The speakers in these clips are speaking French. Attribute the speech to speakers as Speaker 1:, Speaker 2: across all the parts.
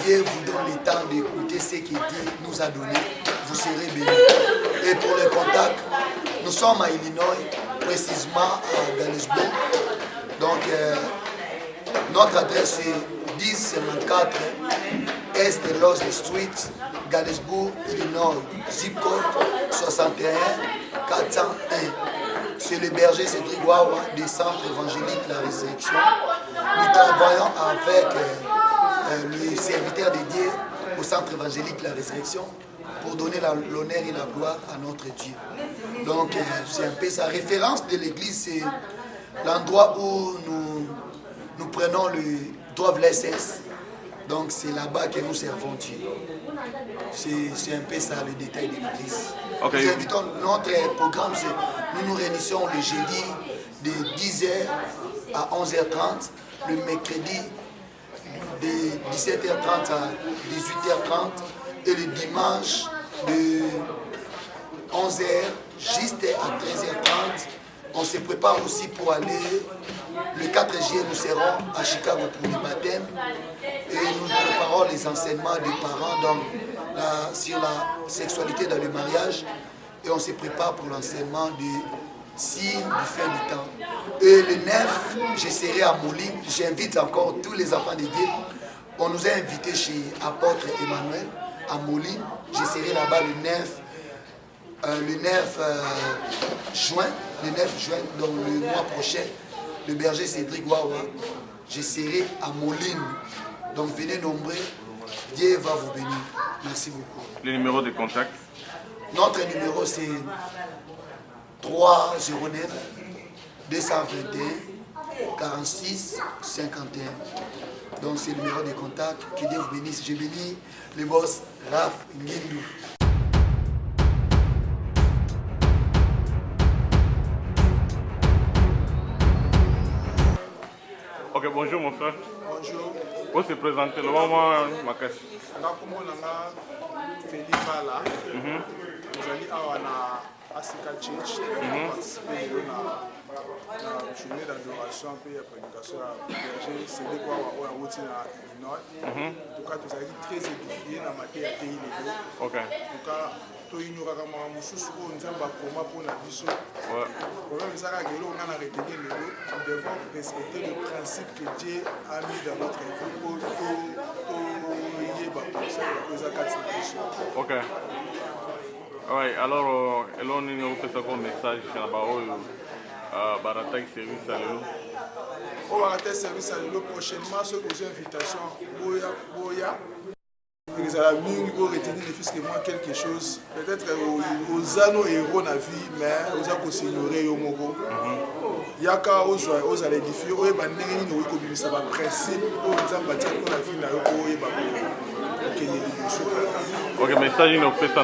Speaker 1: Dieu vous donne le temps d'écouter ce que Dieu nous a donné, vous serez bénis. Et pour le contact, nous sommes à Illinois, précisément à Galesburg. Donc, notre adresse est 1054 Est Lost Street, Galesburg, Illinois, zip code 61 401. C'est le berger Cédric Wawa des centres évangéliques La Résurrection. Nous travaillons avec les serviteurs dédiés au centre évangélique La Résurrection pour donner l'honneur et la gloire à notre Dieu. Donc c'est un peu sa référence de l'église, c'est l'endroit où nous prenons le Dove Lessens. Donc c'est là-bas que nous servons Dieu. C'est un peu ça le détail de l'église. Okay. Nous invitons, notre programme, nous nous réunissons le jeudi de 10h à 11h30, le mercredi de 17h30 à 18h30 et le dimanche de 11h juste à 13h30. On se prépare aussi pour aller, le 4 juillet, nous serons à Chicago pour le baptême et nous préparons les enseignements des parents donc, sur la sexualité dans le mariage et on se prépare pour l'enseignement des signes du fin du temps. Et le 9, je serai à Moulin. J'invite encore tous les enfants de Dieu. On nous a invités chez Apôtre Emmanuel à Moulin. Je serai là-bas le 9 juin, donc le mois prochain, le berger Cédric Wawa, je serai à Moline. Donc venez nombreux, Dieu va vous bénir. Merci beaucoup.
Speaker 2: Le numéro de contact?
Speaker 1: Notre numéro c'est 309 221 46 51. Donc c'est le numéro de contact. Que Dieu vous bénisse. Je bénis le boss Raph Ngindou.
Speaker 2: Ok, bonjour mon frère.
Speaker 3: Bonjour.
Speaker 2: Vous se présentez le moment Makassi.
Speaker 3: Comme on a Félix Bala, nous allons à Asika Church participer à la journée d'adoration et de prédication à Berger. C'est de quoi on a route à Illinois. En tout cas, nous allons très édifiés dans ma terre pays.
Speaker 2: Ok.
Speaker 3: En tout cas, tout ignorant comme Moussous, on nous a comment pour la vision. Le problème c'est que nous avons retenir le dos. Nous devons respecter le principe que Dieu a mis dans notre vie pour
Speaker 2: Ok. Oui, alors, on a fait un message sur la parole. Baratak service à l'eau.
Speaker 3: On va rater service à l'eau prochainement sur vos invitations. Boya. Ils ont mis pour retenir les fils que moi quelque chose. Peut-être aux anneaux héros na vie, mais aux a aussi ignoré au Mogo. Yaka aux allez édifier, aux bandés nous comme ça va principe, aux ambatia pour la vie na eux et
Speaker 2: ok, mais ça, il nous fait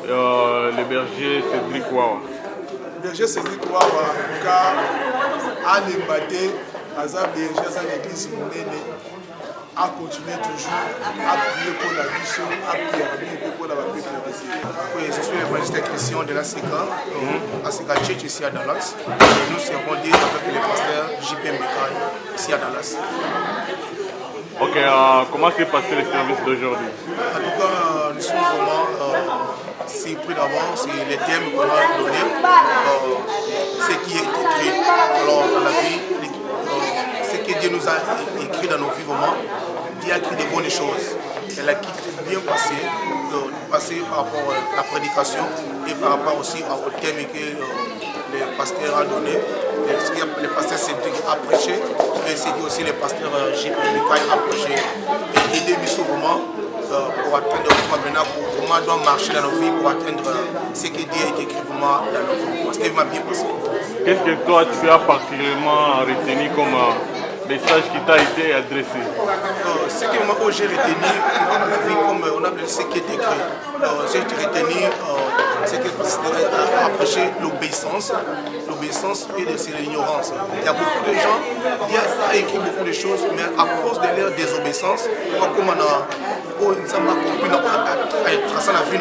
Speaker 2: le berger Cédric Wawa.
Speaker 3: Le berger Cédric Wawa, car à l'embaté, à la berger, à l'église Mounene, à continuer toujours à prier pour la mission, à prier pour la paix.
Speaker 4: Oui, je suis l'évangéliste Christian de la Asika Church ici à Dallas. Et nous servons Dieu avec le pasteur JP Mekai ici à Dallas.
Speaker 2: Ok, comment s'est passé le service d'aujourd'hui?
Speaker 4: En tout cas, nous sommes vraiment surpris d'avance et les thèmes qu'on a donnés, ce qui est écrit alors, dans la vie, ce que Dieu nous a écrit dans nos vies, vraiment, Dieu a écrit de bonnes choses. Elle a bien passé par rapport à la prédication et par rapport aussi au thème que le pasteur a donné, ce que le pasteur Cédric a prêché, mais c'est aussi le pasteur J.P. Mikaï a prêché. Et aider Bissou vraiment pour atteindre maintenant comment doit marcher dans nos vies, pour atteindre ce que Dieu a écrit vraiment dans nos vies. Parce qu'il m'a bien passé.
Speaker 2: Qu'est-ce que toi tu as particulièrement retenu comme message qui t'a été adressé?
Speaker 4: Ce que moi j'ai retenu, comme on a dit ce qui est écrit, j'ai retenu ce que a prêché l'obéissance et c'est l'ignorance. Il y a beaucoup de gens qui ont écrit beaucoup de choses, mais à cause de leur désobéissance, comme on a compris tracer la vie,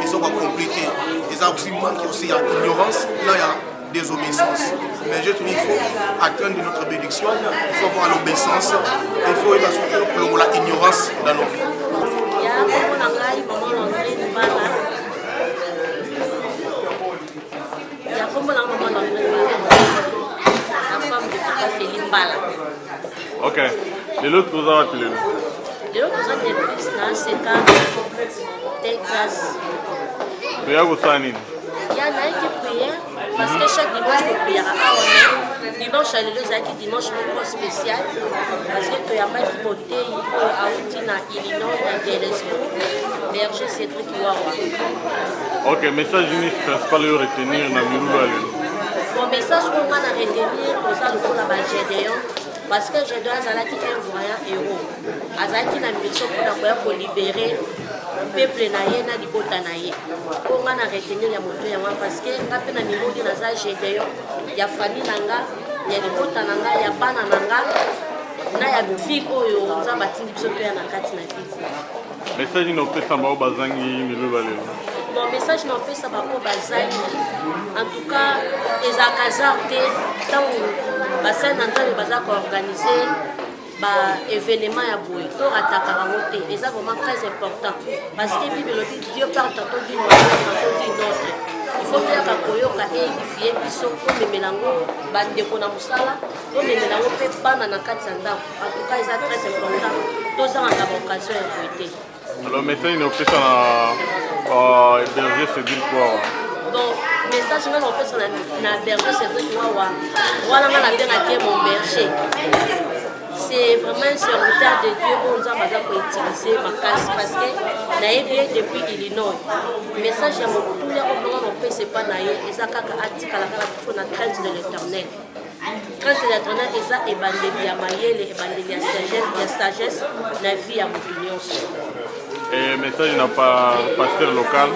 Speaker 4: ils ont compliqué. Ils ont aussi manqué aussi l'ignorance. Là, il y a désobéissance. Mais je te dis, il faut atteindre notre bénédiction, il faut avoir l'obéissance, il faut prolonger pour la ignorance dans nos vies.
Speaker 2: Ok. Les autres vous avez appelé.
Speaker 5: Les autres vous avez plus dans CK, Texas.
Speaker 2: Tu as vu ça, Nini?
Speaker 5: Il y en a qui prient parce que chaque dimanche, on prie à dimanche, à l'église, dimanche spécial. Parce que tu as pas de côté, il faut à Illinois, à Gainesville, Berger, c'est tout qui va.
Speaker 2: Ok, message unique principal à retenir dans le nouveau.
Speaker 5: Mon message qu'on va retenir, pour ça, nous avons Gédéon. Parce que Gédéon a été un voyant héros. Il a été une mission pour libérer le peuple na libota na ye. On va retenir ya moto ya parce que ngape na mimodi na za Gédéon, ya famille nanga, ya libota nanga, ya bana nanga, na ya vie oyo nzamba tindi biso pe na kati na vie.
Speaker 2: Message no pesa ba bazangi miluba lelo.
Speaker 5: Mon message non peut ça va au bazangi. En tout cas, les akazarte tant bassin d'entrée baza ko organiser ba événement ya boy to attaquer monter et ça vraiment très important parce que Bible dit Dieu parle tantôt d'une manière tantôt d'une autre. Il faut bien kakoyoka édifier biso ko memelango bandeko na musala to memelango pe bana na kati ndako. En tout cas, c'est très important. Tous en occasion ya boité.
Speaker 2: Alors message no pesa na berger c'est dire quoi?
Speaker 5: Bon, message non on peut na berger c'est dire quoi voilà nga la bien à mon berger. C'est vraiment un serviteur de Dieu qu'on nous a utilisé ma casse parce que naïe bien depuis Illinois. Message à mon tout là au moment on peut c'est pas naïe et ça kaka atika la kala na crainte de l'Éternel. Crainte de l'Éternel et ça évangélie ya mayele évangélie ya sagesse na vie à mon opinion.
Speaker 2: Et message n'a pas pasteur local.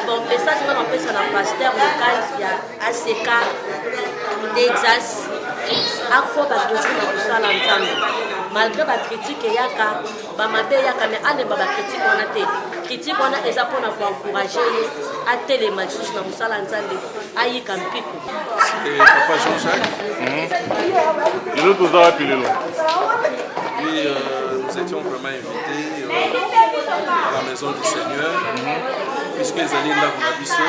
Speaker 5: Bon, message on peut ça na pasteur local il y a ACK Texas. À quoi va toujours dans ça l'ensemble malgré la critique yaka ba mabe yaka mais allez ba critique on a été critique on a eza pour encourager à télé matchs dans ça l'ensemble ayi kampiko
Speaker 6: c'est papa Jean-Jacques.
Speaker 2: Et l'autre vous a appelé là.
Speaker 6: Oui, nous étions vraiment invités à la maison du Seigneur puisque les années là pour la biso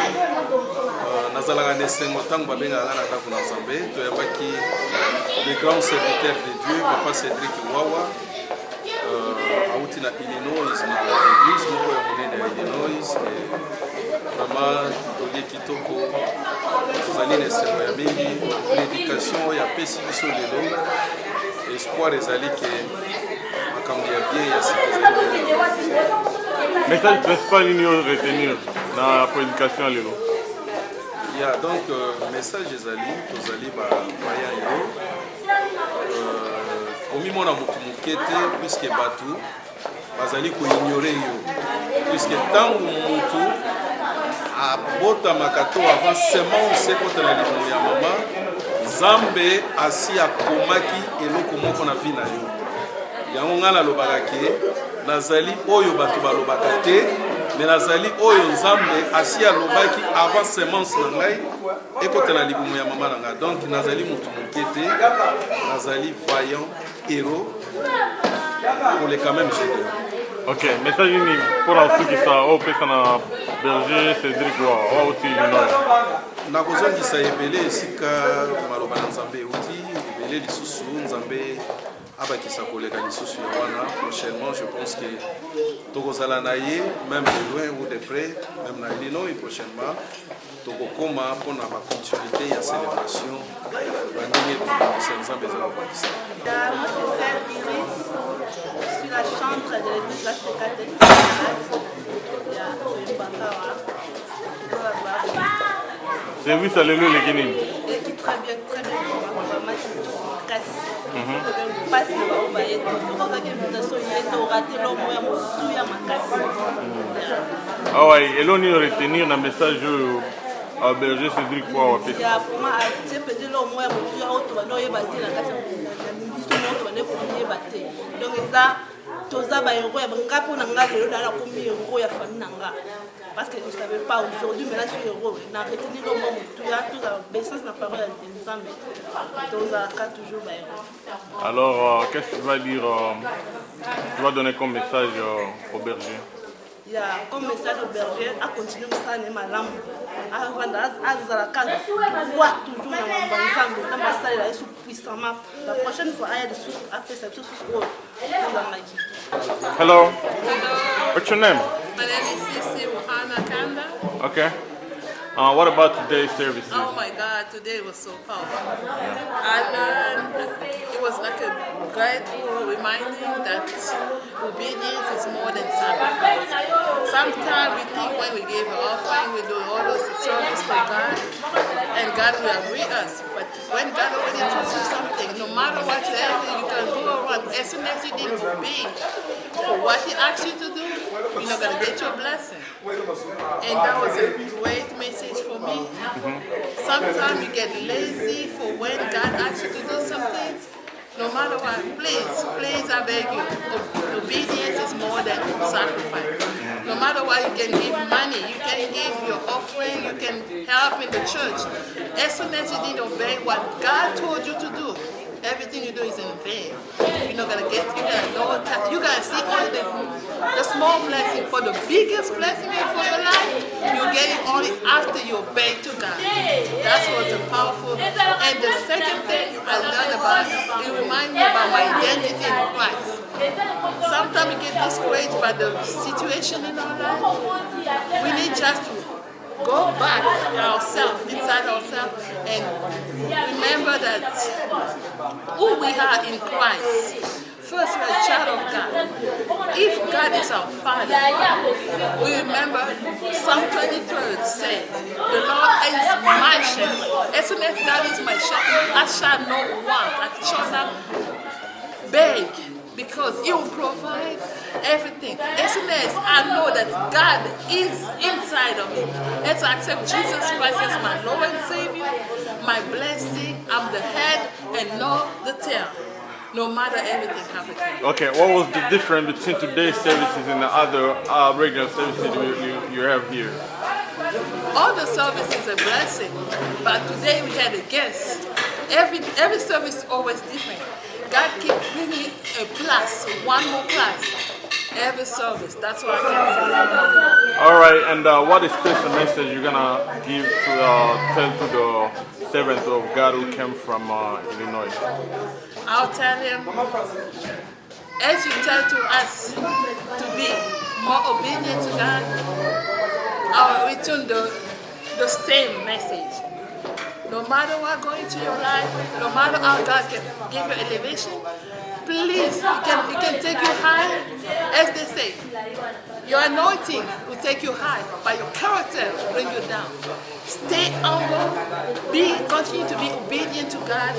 Speaker 6: nazalaka nesengo ntango babengaka na ndako na Nzambe toyambaki le grand serviteur de Dieu papa Cédric Wawa auti na Illinois na église moko ya monene ya Illinois vraiment tolie kitoko tozali na esengo ya mingi prédication oyo apesi biso lelo espoir ezali ke makambo ya bien ya sika.
Speaker 2: Message principal nini oyo retenir na prédication lelo?
Speaker 6: Yeah, donc message ezali tozali bavaya yo komimona motu moke te puiske bato bazali koignore yo puiske ntango motu abotamaka to avant semence ekota na libumu ya mama Nzambe asi akomaki eloko moko na vi na yo yango ngai nalobaka ke nazali oyo bato balobaka te mais nazali oyo Nzambe asi alobaki avant semence na ngai ekota na libumu ya mama na ngai donc nazali motu moke te nazali vaillant héros pour les quand même Gédéon.
Speaker 2: Ok, message ni pour ceux qui sont au pesa na berger Cédric Wawa aussi Illinois.
Speaker 6: nakozongisa ebele esika maloba na Nzambe euti ebele lisusu Nzambe abakisa koleka lisusu ya wana prochainement je pense que tokozala na ye même de loin ou de près même na Illinois prochainement tokokoma mpona bacontinuité ya célébration bandenge tokokisa Nzambe eza kokolisa.
Speaker 7: Je suis la chantre de l'église la Sécate.
Speaker 2: Service à l'élo les Guinéens.
Speaker 7: Qui très bien, maman casse. Passe le bas au baillet.
Speaker 2: Ah ouais, et là on y retenir un message à berger Cédric Wawa.
Speaker 7: Il y a pour moi c'est peut-être le moins tu as autre non il va dire la casse. Donc ça toza ba yoko ya ngapo na nga lelo dala komi yoko ya famille nanga parce que je savais pas aujourd'hui mais là je suis heureux na retenir le moment tout ya tout la baissance na parole de Nzambe toza ka toujours ba yoko.
Speaker 2: Alors qu'est-ce que tu vas dire tu vas donner comme message au berger?
Speaker 7: Il y a comme message au berger à continuer à faire ma lampe. Avant d'azala droit toujours dans ma banzambe, dans ma salle, elle est puissamment. La prochaine fois, il y a des choses à faire, c'est tout.
Speaker 2: Hello. What's your name?
Speaker 8: My name is Sisi Muhana Kanda.
Speaker 2: Okay. What about today's services?
Speaker 8: Oh my God, today was so powerful. I learned, it was like a grateful reminding that obedience is more than sacrifice. Sometimes we think when we give an offering, we do all those service for God, and God will agree us. But when God already tells you something, no matter what you can do or what, as soon as you didn't obey for what He asked you to do, you're not going to get your blessing. And that was a great message for me. Sometimes you get lazy for when God asks you to do something. No matter what, please, I beg you, obedience is more than sacrifice. No matter what, you can give money, you can give your offering, you can help in the church. As soon as you didn't obey what God told you to do, everything you do is in vain. You're not gonna get, you're gonna see only the small blessing. For the biggest blessing for your life, you get it only after you obey to God. That was a powerful. And the second thing I learned about, it reminds me about my identity in Christ. Sometimes we get discouraged by the situation in our life. We need just to go back inside ourselves, and remember that who we are in Christ. First, we're a child of God. If God is our Father, we remember Psalm 23 says, the Lord is my shepherd. As soon as God is my shepherd, I shall not want, I shall not beg, because He will provide everything. As soon as I know that God is inside of me, as I accept Jesus Christ as my Lord and Savior, my blessing, I'm the head and not the tail. No matter everything happens.
Speaker 2: Okay, what was the difference between today's services and the other regular services you have here?
Speaker 8: All the service is a blessing, but today we had a guest. Every service is always different. God keeps bringing a plus, one more plus. Every service, that's what I can say.
Speaker 2: All right, and what is special message you're gonna give to tell to the servant of God who came from Illinois?
Speaker 8: I'll tell him, as you tell to us to be more obedient to God, I'll return the same message. No matter what going to your life, no matter how God can give you elevation, please, He can take you high. As they say, your anointing will take you high, but your character will bring you down. Stay humble, continue to be obedient to God,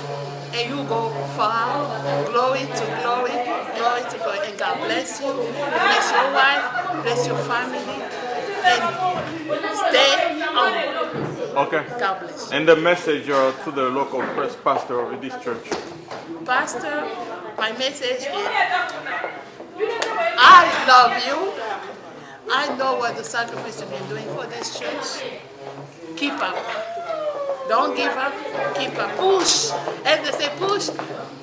Speaker 8: and you go far, glory to glory, glory to glory. And God bless you, bless your wife, bless your family, and stay humble.
Speaker 2: Okay.
Speaker 8: God bless you.
Speaker 2: And the message to the local first pastor of this church?
Speaker 8: Pastor, my message is, I love you. I know what the sacrifice you've been doing for this church. Keep up. Don't give up. Keep up. Push. As they say, push,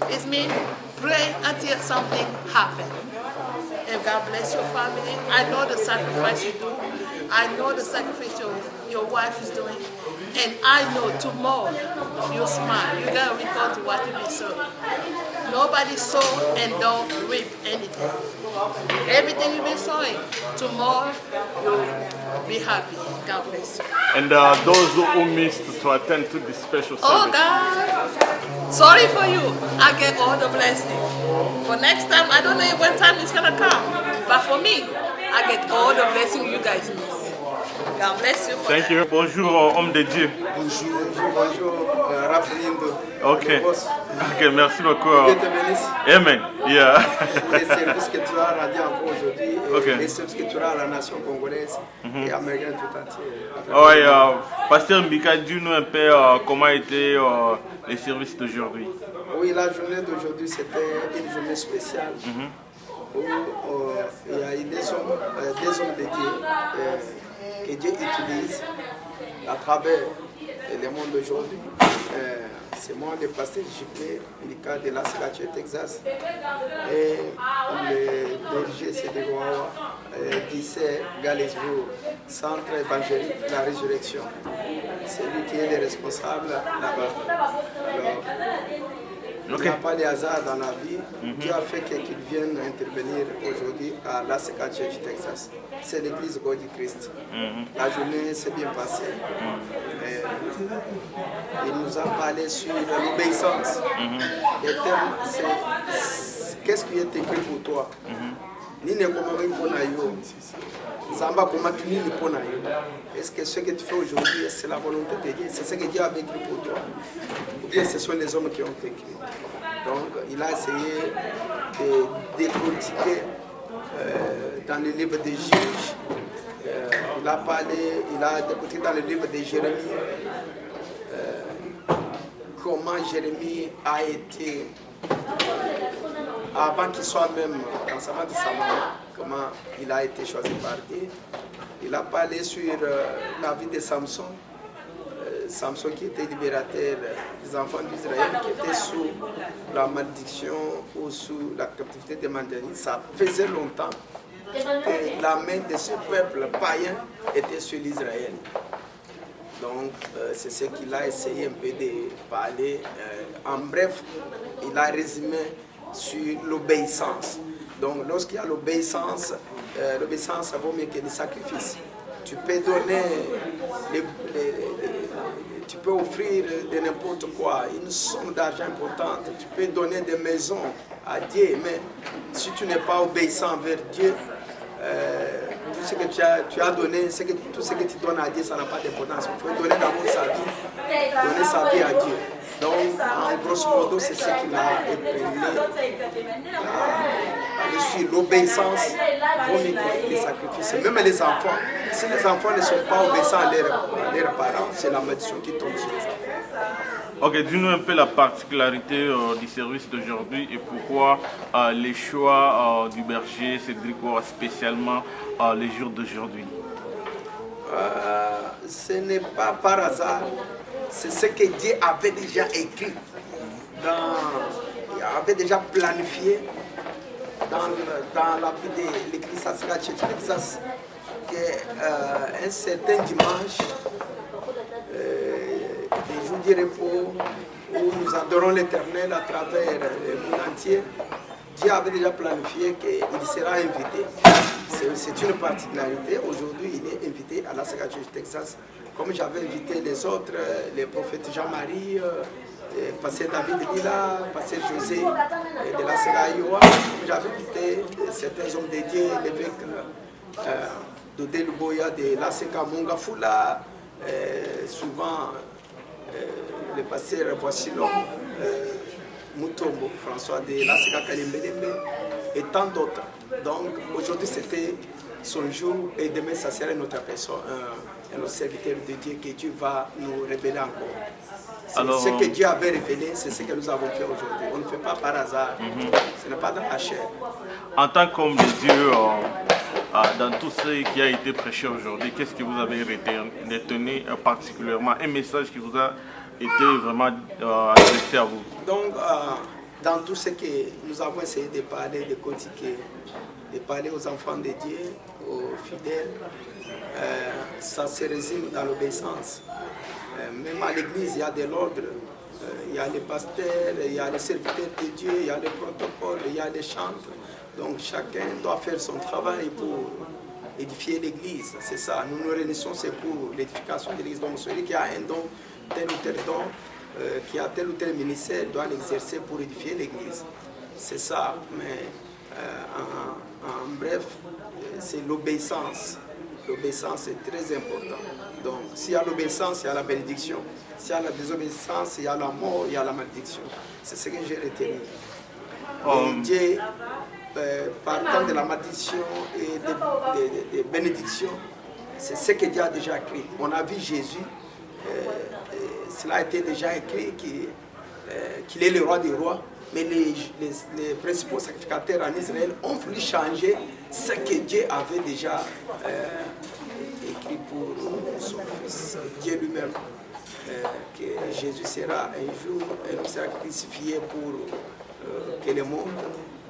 Speaker 8: it means pray until something happens. And God bless your family. I know the sacrifice you do. I know the sacrifice your wife is doing. And I know tomorrow you smile. You're going to record what you be sowing. Nobody sow and don't reap anything. Everything you've been sowing, tomorrow you'll be happy. God bless you.
Speaker 2: And those who missed to attend to this special service.
Speaker 8: Oh God, sorry for you. I get all the blessing. For next time, I don't know when time it's going to come. But for me, I get all the blessing you guys miss. God bless you.
Speaker 2: Thank you. Bonjour, homme de Dieu.
Speaker 9: Bonjour, Raphaël.
Speaker 2: Ok. Ok, merci beaucoup.
Speaker 9: Dieu te bénisse.
Speaker 2: Amen. Yeah.
Speaker 9: Les services que tu as rendus encore aujourd'hui,
Speaker 2: Okay.
Speaker 9: les services que tu as à la nation congolaise et américaine tout entière.
Speaker 2: Oui, Pasteur Mbika, dis-nous un peu comment étaient les services d'aujourd'hui.
Speaker 9: Oui, la journée d'aujourd'hui, c'était une journée spéciale où il y a eu des hommes de Dieu que Dieu utilise à travers le monde d'aujourd'hui. C'est moi, le pasteur JP Mbika de la Sénature Texas. Et c'est Galesbourg, centre évangélique de la résurrection. C'est lui qui est le responsable là-bas. Alors, il n'y a pas de hasard dans la vie qui a fait qu'il vienne intervenir aujourd'hui à l'ACK Church du Texas. C'est l'église God du Christ. La journée s'est bien passée. Il nous a parlé sur l'obéissance. Le thème, c'est qu'est-ce qui est écrit pour toi? Est-ce que ce que tu fais aujourd'hui, c'est la volonté de Dieu? C'est ce que Dieu avait écrit pour toi? Ou bien ce sont les hommes qui ont écrit? Donc il a essayé de décortiquer dans le livre des Juges. Il a décortiqué dans le livre de Jérémie comment Jérémie a été, avant qu'il soit même dans sa mère de sa maman, comment il a été choisi par Dieu. Il a parlé sur la vie de Samson. Samson qui était libérateur des enfants d'Israël, qui était sous la malédiction ou sous la captivité des Madianites. Ça faisait longtemps que la main de ce peuple païen était sur l'Israël. Donc c'est ce qu'il a essayé un peu de parler. En bref, il a résumé sur l'obéissance. Donc lorsqu'il y a l'obéissance, l'obéissance ça vaut mieux que le sacrifice. Tu peux donner, tu peux offrir de n'importe quoi, une somme d'argent importante, tu peux donner des maisons à Dieu, mais si tu n'es pas obéissant envers Dieu, tout ce que tu as donné, tout ce que tu donnes à Dieu, ça n'a pas d'importance. Il faut donner d'abord sa vie, donner sa vie à Dieu. Donc, en grosso modo, c'est ce qu'il a éprouvé. Sur l'obéissance, vaut mieux que les sacrifices. Même les enfants, si les enfants ne sont pas obéissants à leurs parents, c'est la malédiction qui tombe sur les enfants.
Speaker 2: Ok, dis-nous un peu la particularité du service d'aujourd'hui et pourquoi les choix du berger Cédric Ouah spécialement les jours d'aujourd'hui.
Speaker 9: Ce n'est pas par hasard, c'est ce que Dieu avait déjà écrit, il avait déjà planifié dans la vie de l'église ACK Church du Texas, qu'un certain dimanche, des jours de repos, où nous adorons l'Éternel à travers le monde entier, Dieu avait déjà planifié qu'il sera invité. C'est une particularité. Aujourd'hui, il est invité à l'ACK Church du Texas. Comme j'avais invité les autres, les prophètes Jean-Marie, Pasteur David Lila, Pasteur José de l'ACK Iowa, j'avais invité certains hommes de Dieu, l'évêque Dodé Luboya de l'ACK Mongafula, souvent le pasteur Voici-l'homme, Mutombo, François de l'ACK Kalimbelembe et tant d'autres. Donc aujourd'hui c'était son jour et demain ça sera notre personne, un serviteur de Dieu que Dieu va nous révéler encore. Alors, ce que Dieu avait révélé, c'est ce que nous avons fait aujourd'hui. On ne fait pas par hasard, ce n'est pas dans la chair.
Speaker 2: En tant qu'homme de Dieu, dans tout ce qui a été prêché aujourd'hui, qu'est-ce que vous avez retenu particulièrement, un message qui vous a été vraiment adressé à vous?
Speaker 9: Donc, dans tout ce que nous avons essayé de parler, de critiquer, de parler aux enfants de Dieu, aux fidèles, ça se résume dans l'obéissance. Même à l'église, il y a de l'ordre, il y a les pasteurs, il y a les serviteurs de Dieu, il y a les protocoles, il y a les chantres. Donc chacun doit faire son travail pour édifier l'église. C'est ça, nous nous réunissons, c'est pour l'édification de l'église. Donc celui qui a un don, tel ou tel don, qui a tel ou tel ministère, doit l'exercer pour édifier l'église. C'est ça, mais en bref, c'est l'obéissance. L'obéissance est très importante. Donc, s'il y a l'obéissance, il y a la bénédiction. S'il y a la désobéissance, il y a la mort, il y a la malédiction. C'est ce que j'ai retenu. Et Dieu, partant de la malédiction et des bénédictions, c'est ce que Dieu a déjà écrit. On a vu Jésus, cela a été déjà écrit qu'il est le roi des rois. Mais les principaux sacrificateurs en Israël ont voulu changer ce que Dieu avait déjà écrit pour son Fils, Dieu lui-même. Que Jésus sera un jour, il sera crucifié pour que le monde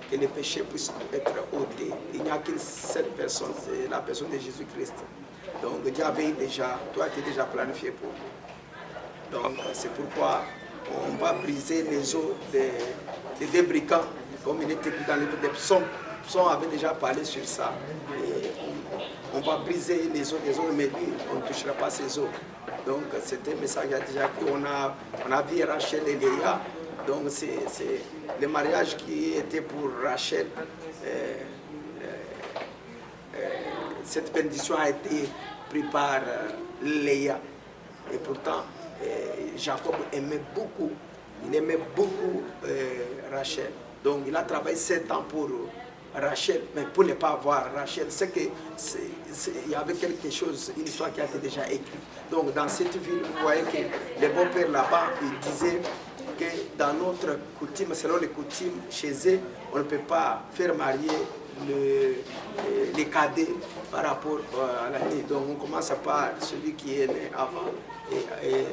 Speaker 9: que les péchés puissent être ôtés. Il n'y a qu'une seule personne, c'est la personne de Jésus-Christ. Donc Dieu avait déjà, toi tu es déjà planifié pour nous. Donc c'est pourquoi on va briser les os des débricants, comme il était dans le livre des psaumes. Psaume avait déjà parlé sur ça. Et on va briser les os des os, mais lui, on ne touchera pas ses os. Donc c'était un message déjà qu'on a vu Rachel et Léa. Donc c'est le mariage qui était pour Rachel. Cette bénédiction a été prise par Léa. Et pourtant, Jacob aimait beaucoup, Rachel. Donc il a travaillé 7 ans pour Rachel, mais pour ne pas avoir Rachel, c'est qu'il y avait quelque chose, une histoire qui a été déjà écrite. Donc dans cette ville, vous voyez que le beau-père là-bas, il disait que dans notre coutume, selon les coutumes chez eux, on ne peut pas faire marier les cadets par rapport à l'année. Donc on commence par celui qui est né avant et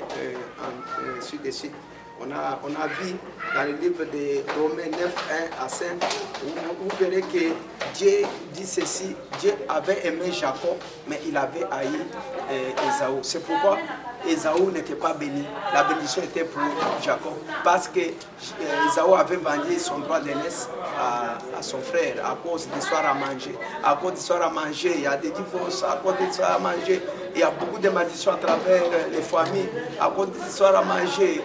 Speaker 9: ensuite de suite. On a vu dans le livre de Romains 9, 1 à 5, vous verrez que Dieu dit ceci, Dieu avait aimé Jacob, mais il avait haï Ésaü. C'est pourquoi Ésaü n'était pas béni. La bénédiction était pour Jacob, parce que Ésaü avait vendu son droit d'aînesse à son frère à cause d'histoire à manger. À cause d'histoire à manger, il y a des divorces, à cause d'histoire à manger, il y a beaucoup de malédictions à travers les familles, à cause d'histoire à manger.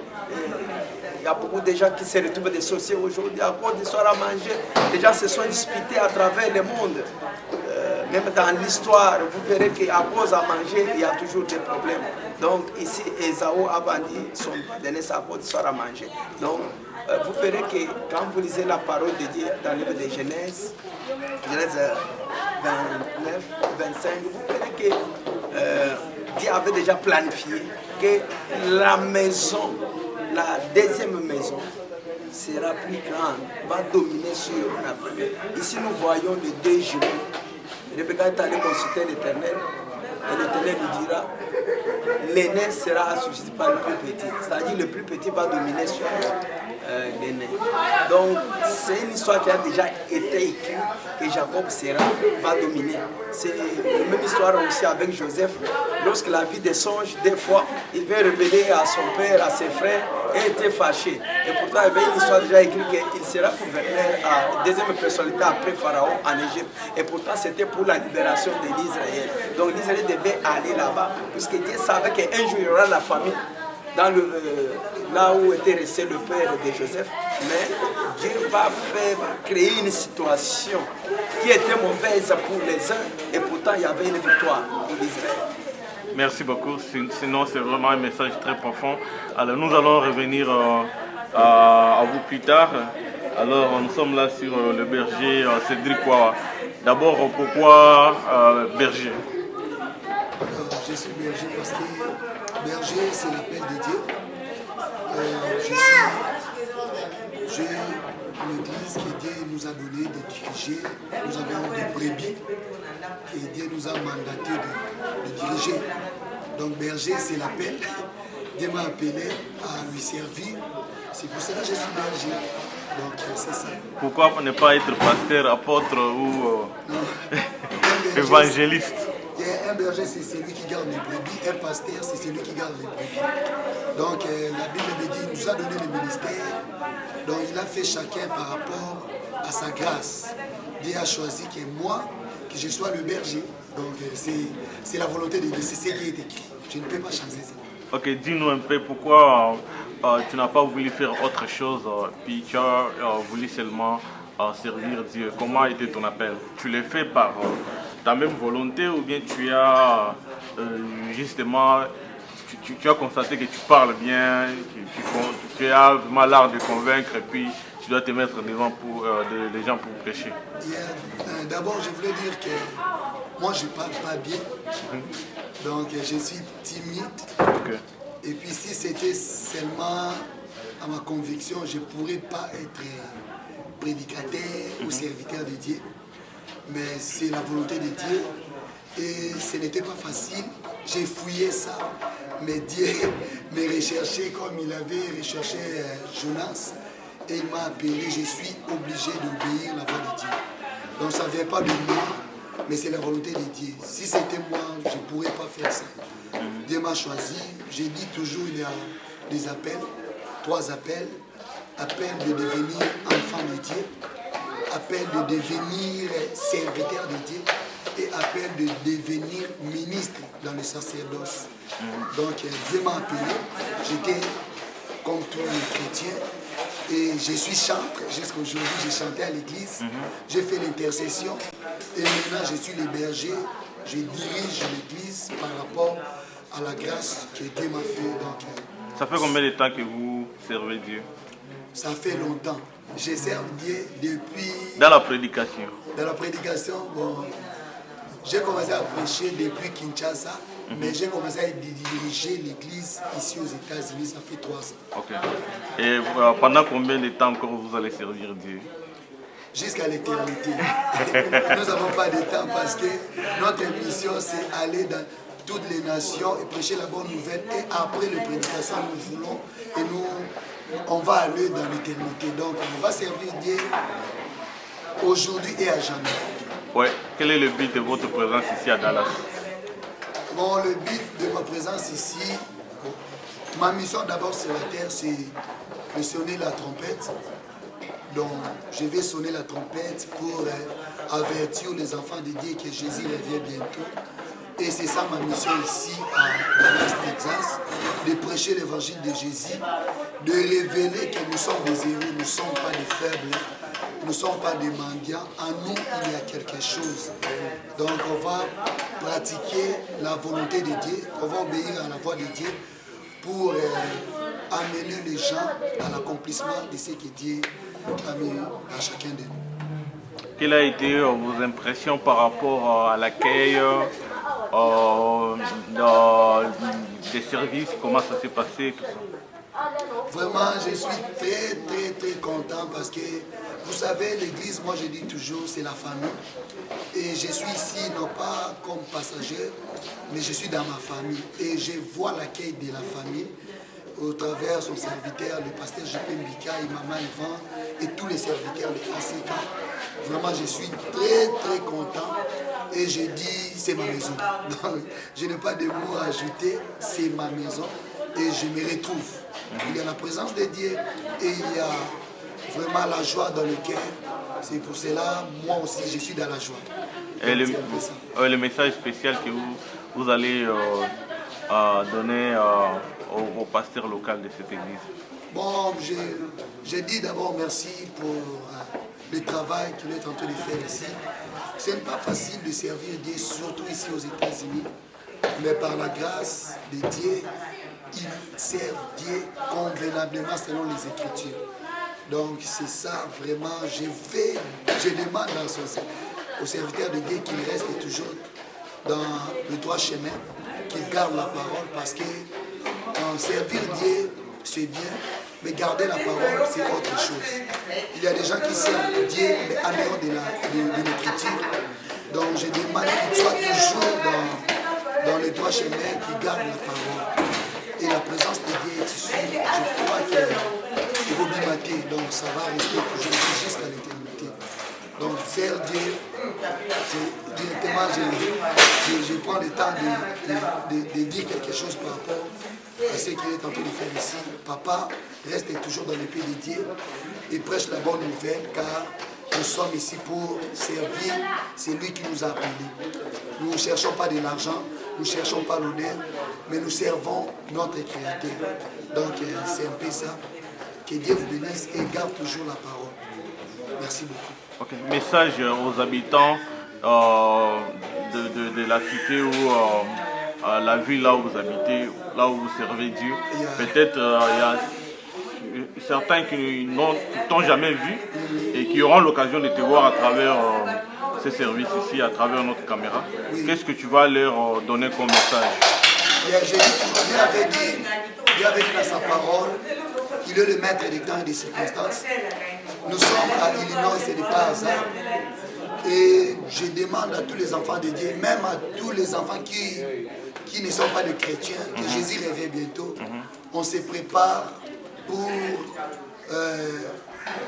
Speaker 9: Il y a beaucoup de gens qui se retrouvent des sorciers aujourd'hui à cause d'histoire à manger. Les gens se sont disputés à travers le monde. Même dans l'histoire, vous verrez qu'à cause à manger, il y a toujours des problèmes. Donc ici, Ésaü a vendu son d'aînesse à cause d'histoire à manger. Donc vous verrez que quand vous lisez la parole de Dieu dans le livre de Genèse 29, 25, vous verrez que Dieu avait déjà planifié que la maison, la deuxième maison, sera plus grande, va dominer sur la première. Ici, nous voyons les deux jumeaux. Rebecca est allée consulter l'Éternel, et l'Éternel lui dira, l'aîné sera assujetti par le plus petit. C'est-à-dire le plus petit va dominer sur l'aîné. Donc, c'est une histoire qui a déjà été écrite, que Jacob va dominer. C'est la même histoire aussi avec Joseph. Lorsque la vie des songes, des fois, il veut révéler à son père, à ses frères, et était fâché. Et pourtant, il y avait une histoire déjà écrite qu'il sera gouverneur à deuxième personnalité après Pharaon en Égypte. Et pourtant, c'était pour la libération de l'Israël. Donc l'Israël devait aller là-bas, puisque Dieu savait qu'un jour il y aura la famine dans là où était resté le père de Joseph. Mais Dieu va créer une situation qui était mauvaise pour les uns, et pourtant il y avait une victoire pour l'Israël.
Speaker 2: Merci beaucoup, sinon c'est vraiment un message très profond. Alors nous allons revenir à vous plus tard. Alors nous sommes là sur le berger Cédric Wawa. D'abord, pourquoi berger?
Speaker 1: Je suis berger parce que berger c'est l'appel de Dieu. J'ai une église que Dieu nous a donné de diriger. Nous avons des brebis et Dieu nous a mandaté de diriger. Donc berger c'est l'appel. Dieu m'a appelé à lui servir. C'est pour cela que je suis berger. Donc c'est ça.
Speaker 2: Pourquoi ne pas être pasteur, apôtre ou évangéliste?
Speaker 1: Un berger, c'est celui qui garde les brebis. Un pasteur, c'est celui qui garde les brebis. Donc la Bible me dit, il nous a donné le ministère. Donc il a fait chacun par rapport à sa grâce. Dieu a choisi que moi, que je sois le berger. Donc c'est la volonté de Dieu, c'est ce qui est écrit. Je ne peux pas changer ça.
Speaker 2: Ok, dis-nous un peu pourquoi tu n'as pas voulu faire autre chose, puis tu as voulu seulement servir Dieu. Comment a été ton appel? Tu l'as fait par ta même volonté ou bien tu as justement tu as constaté que tu parles bien, tu as vraiment l'art de convaincre et puis tu dois te mettre devant pour les gens pour prêcher?
Speaker 1: D'abord, je voulais dire que moi je ne parle pas bien. Donc je suis timide.
Speaker 2: Okay.
Speaker 1: Et puis si c'était seulement à ma conviction, je ne pourrais pas être prédicateur ou serviteur de Dieu. Mais c'est la volonté de Dieu. Et ce n'était pas facile. J'ai fouillé ça. Mais Dieu me recherchait comme il avait recherché Jonas. et il m'a appelé, je suis obligé d'obéir la voix de Dieu. Donc ça ne vient pas de moi, mais c'est la volonté de Dieu. Si c'était moi, je ne pourrais pas faire ça. Dieu m'a choisi. J'ai dit toujours, il y a des appels, 3 appels. Appel de devenir enfant de Dieu, appel de devenir serviteur de Dieu et appel de devenir ministre dans le sacerdoce. Donc Dieu m'a appelé, j'étais comme tous les chrétiens et je suis chantre. Jusqu'à aujourd'hui, j'ai chanté à l'église, j'ai fait l'intercession et maintenant je suis le berger, je dirige l'église par rapport à la grâce que Dieu m'a fait. Donc,
Speaker 2: ça fait combien de temps que vous servez Dieu?
Speaker 1: Ça fait longtemps. Je sers Dieu depuis...
Speaker 2: Dans la prédication?
Speaker 1: Dans la prédication, bon, j'ai commencé à prêcher depuis Kinshasa, mais j'ai commencé à diriger l'église ici aux États-Unis, ça fait 3 ans.
Speaker 2: Ok. Et pendant combien de temps encore vous allez servir Dieu?
Speaker 1: Jusqu'à l'éternité. Nous n'avons pas de temps parce que notre mission, c'est aller dans toutes les nations et prêcher la bonne nouvelle. Et après la prédication, nous voulons et on va aller dans l'éternité. Donc, on va servir Dieu aujourd'hui et à jamais.
Speaker 2: Ouais. Quel est le but de votre présence ici à Dallas?
Speaker 1: Bon, le but de ma présence ici, ma mission d'abord sur la terre, c'est de sonner la trompette. Donc, je vais sonner la trompette pour avertir les enfants de Dieu que Jésus revient bientôt. Et c'est ça ma mission ici à Dallas, Texas, de prêcher l'évangile de Jésus, de révéler que nous sommes des héros, nous ne sommes pas des faibles, nous ne sommes pas des mendiants. En nous, il y a quelque chose. Donc on va pratiquer la volonté de Dieu, on va obéir à la voix de Dieu pour amener les gens à l'accomplissement de ce que Dieu a mis à chacun de nous.
Speaker 2: Quelles ont été vos impressions par rapport à l'accueil des services, comment ça s'est passé, tout ça?
Speaker 1: Vraiment, je suis très content parce que, vous savez, l'église, moi je dis toujours, c'est la famille. Et je suis ici, non pas comme passager, mais je suis dans ma famille. Et je vois l'accueil de la famille au travers son serviteur, le pasteur J.P. Mbika et Maman Ivan et tous les serviteurs de ACK. Vraiment, je suis très content. Et je dis, c'est ma maison. Donc, je n'ai pas de mots à ajouter, c'est ma maison. Et je me retrouve. Il y a la présence de Dieu et il y a vraiment la joie dans le cœur. C'est pour cela, moi aussi, je suis dans la joie.
Speaker 2: Et le message spécial que vous allez donner au pasteur local de cette église?
Speaker 1: Bon, je dis d'abord merci pour le travail qu'il est en train de faire ici. Ce n'est pas facile de servir Dieu, surtout ici aux États-Unis, mais par la grâce de Dieu, ils servent Dieu convenablement selon les Écritures. Donc c'est ça vraiment, je demande aux serviteurs de Dieu qu'ils restent toujours dans le droit chemin, qu'ils gardent la parole parce que servir Dieu, c'est bien, mais garder la parole, c'est autre chose. Il y a des gens qui servent Dieu, mais en dehors de l'écriture. Donc je demande qu'ils soient toujours dans le droit chemin, qu'ils gardent la parole. Et la présence de Dieu est ici. Je crois qu'elle est obligatoire, donc ça va rester toujours ici jusqu'à l'éternité. Donc faire Dieu, directement, je prends le temps de dire quelque chose par rapport à ce qu'il est en train de faire ici. Papa reste toujours dans le pays de Dieu et prêche la bonne nouvelle car nous sommes ici pour servir, c'est lui qui nous a appelés. Nous ne cherchons pas de l'argent, nous ne cherchons pas l'honneur, mais nous servons notre Créateur. Donc c'est un peu ça. Que Dieu vous bénisse et garde toujours la parole. Merci beaucoup.
Speaker 2: Okay. Message aux habitants de la cité ou la ville là où vous habitez, là où vous servez Dieu. Peut-être il y a certains qui t'ont jamais vu et qui auront l'occasion de te voir à travers ces services ici, à travers notre caméra. Oui. Qu'est-ce que tu vas leur donner comme message?
Speaker 1: Dieu avait dit dans sa parole, il est le maître des temps et des circonstances. Nous sommes à Illinois, ce n'est pas hasard. Et je demande à tous les enfants de Dieu, même à tous les enfants qui ne sont pas des chrétiens, que Jésus revient bientôt. On se prépare pour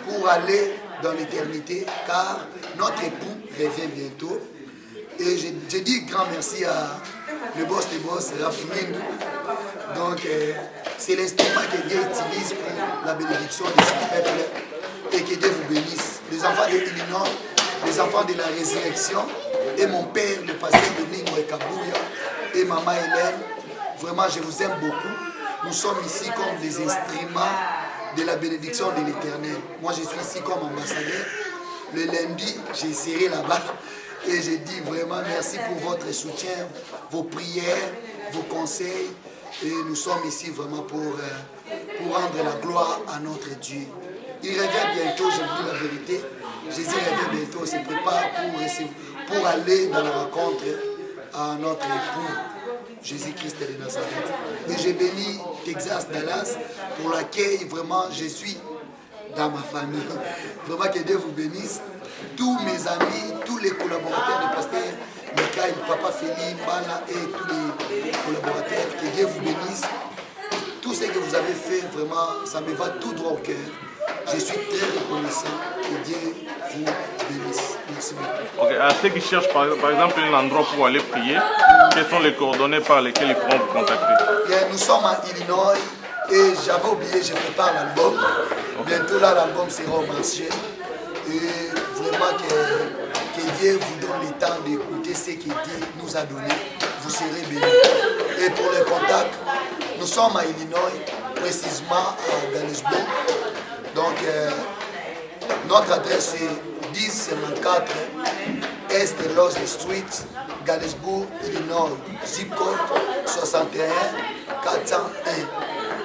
Speaker 1: pour aller dans l'éternité, car notre époux revient bientôt. Et je dis grand merci à le boss des boss, Rafinine. Donc, c'est l'instrument que Dieu utilise pour la bénédiction de son peuple et que Dieu vous bénisse. Les enfants de Illinois, les enfants de la résurrection, et mon père, le pasteur de Ningwe et Kabouya, et maman Hélène, vraiment, je vous aime beaucoup. Nous sommes ici comme des instruments de la bénédiction de l'Éternel. Moi, je suis ici comme ambassadeur. Le lundi, j'ai serré là-bas. Et je dis vraiment merci pour votre soutien, vos prières, vos conseils. Et nous sommes ici vraiment pour rendre la gloire à notre Dieu. Il revient bientôt, je vous dis la vérité. Jésus revient bientôt, on se prépare pour aller dans la rencontre à notre époux, Jésus-Christ de Nazareth. Et je bénis Texas, Dallas, pour l'accueil. Vraiment, je suis dans ma famille. Vraiment que Dieu vous bénisse. Tous mes amis, tous les collaborateurs du pasteur Mikaël, Papa Félix, Bala et tous les collaborateurs, que Dieu vous bénisse. Tout ce que vous avez fait, vraiment, ça me va tout droit au cœur. Je suis très reconnaissant. Que Dieu vous bénisse. Merci beaucoup.
Speaker 2: Okay. À ceux qui cherchent par exemple un endroit pour aller prier, quelles sont les coordonnées par lesquelles ils pourront vous contacter?
Speaker 1: Bien, nous sommes en Illinois et j'avais oublié, je prépare l'album. Bientôt là, l'album sera au marché. Et vraiment que Dieu vous donne le temps d'écouter ce que Dieu nous a donné. Vous serez bénis. Et pour les contacts, nous sommes à Illinois, précisément à Galesburg. Donc, notre adresse est 1054 Est Lost Street, Galesburg, Illinois, zip code 61 401.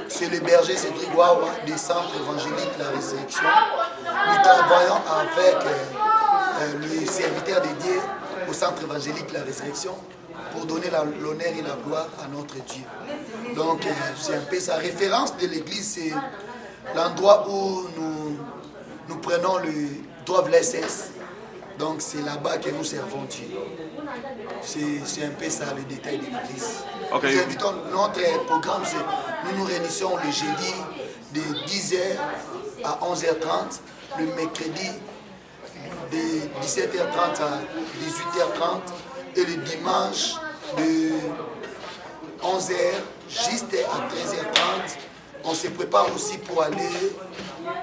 Speaker 1: C'est le berger Cédric Wawa des centres évangéliques La Résurrection. Nous travaillons avec les serviteurs dédiés au centre évangélique La Résurrection pour donner l'honneur et la gloire à notre Dieu. Donc, c'est un peu sa référence de l'église, c'est l'endroit où nous prenons le Drove l'SS. Donc, c'est là-bas que nous servons Dieu. C'est un peu ça le détail de l'église. Okay. Nous invitons, notre programme, nous nous réunissons le jeudi de 10h à 11h30, le mercredi de 17h30 à 18h30 et le dimanche de 11h juste à 13h30. On se prépare aussi pour aller,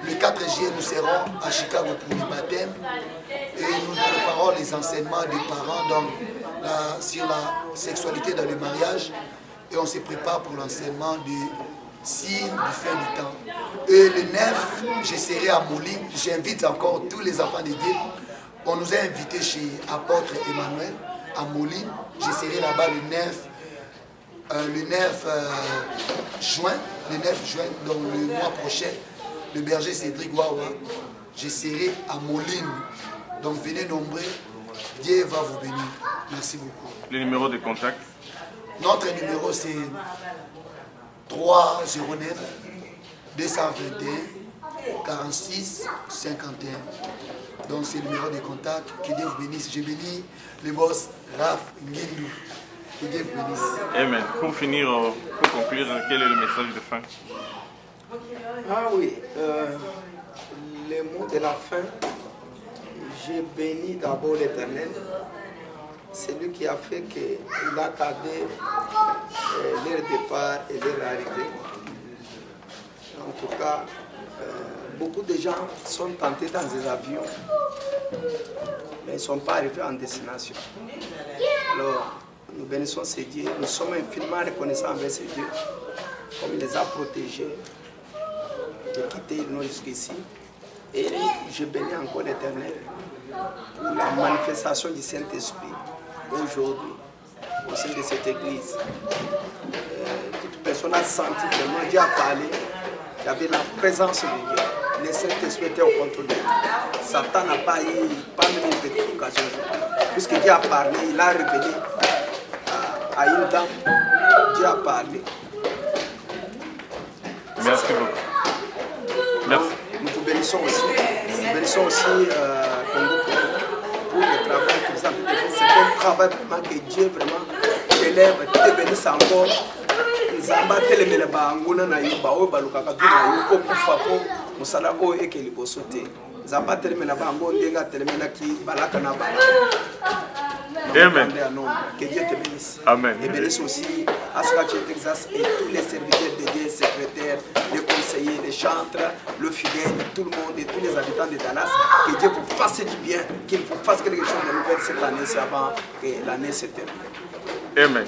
Speaker 1: le 4 juillet, nous serons à Chicago pour le baptême et nous préparons les enseignements des parents donc, sur la sexualité dans le mariage et on se prépare pour l'enseignement des signes du fin du temps. Et le 9, je serai à Moline, j'invite encore tous les enfants de Dieu. On nous a invités chez Apôtre Emmanuel à Moline, je serai là-bas le 9 juin, donc le mois prochain, le berger Cédric Wawa, je serai à Moline. Donc venez nombreux, Dieu va vous bénir. Merci beaucoup.
Speaker 2: Le numéro de contact?
Speaker 1: Notre numéro c'est 309 221 46 51. Donc c'est le numéro de contact. Que Dieu vous bénisse. Je bénis le boss Raf Ngindou. Que Dieu vous bénisse.
Speaker 2: Amen. Pour finir, pour conclure, quel est le message de fin?
Speaker 9: Ah oui, le mot de la fin, j'ai béni d'abord l'Éternel. C'est lui qui a fait qu'il a tardé leur départ et leur arrivée. En tout cas, beaucoup de gens sont tentés dans des avions, mais ils ne sont pas arrivés en destination. Alors, nous bénissons ces dieux, nous sommes infiniment reconnaissants envers ces dieux, comme il les a protégés de quitter nous jusqu'ici. Et je bénis encore l'Éternel pour la manifestation du Saint-Esprit aujourd'hui au sein de cette église. Toute personne a senti vraiment, Dieu a parlé, il y avait la présence de Dieu. Le Saint-Esprit était au contrôle de Dieu. Satan n'a pas eu même une petite occasion. Puisque Dieu a parlé, il a révélé à une dame, Dieu a parlé.
Speaker 2: Merci beaucoup. Merci.
Speaker 9: Nous vous bénissons aussi. Nous bénissons aussi Congo pour le travail que vous avez fait. C'est un travail vraiment que Dieu vraiment élève. Dieu bénisse encore. Zamba telemele ba nguna na yuba o baluka kabina yuko kufa ko mosala oyo eke liboso te nzambe atelemela bango ndenge atelemelaki balaka na bala.
Speaker 2: Amen.
Speaker 9: Que Dieu te bénisse.
Speaker 2: Amen.
Speaker 9: Et bénisse aussi Asrachi Texas et tous les serviteurs de Dieu, secrétaires, les conseillers, les chantres, le fidèle, tout le monde et tous les habitants de Dallas. Que Dieu vous fasse du bien, qu'il vous fasse quelque chose de nouveau cette année, c'est avant que l'année se termine.
Speaker 2: Amen.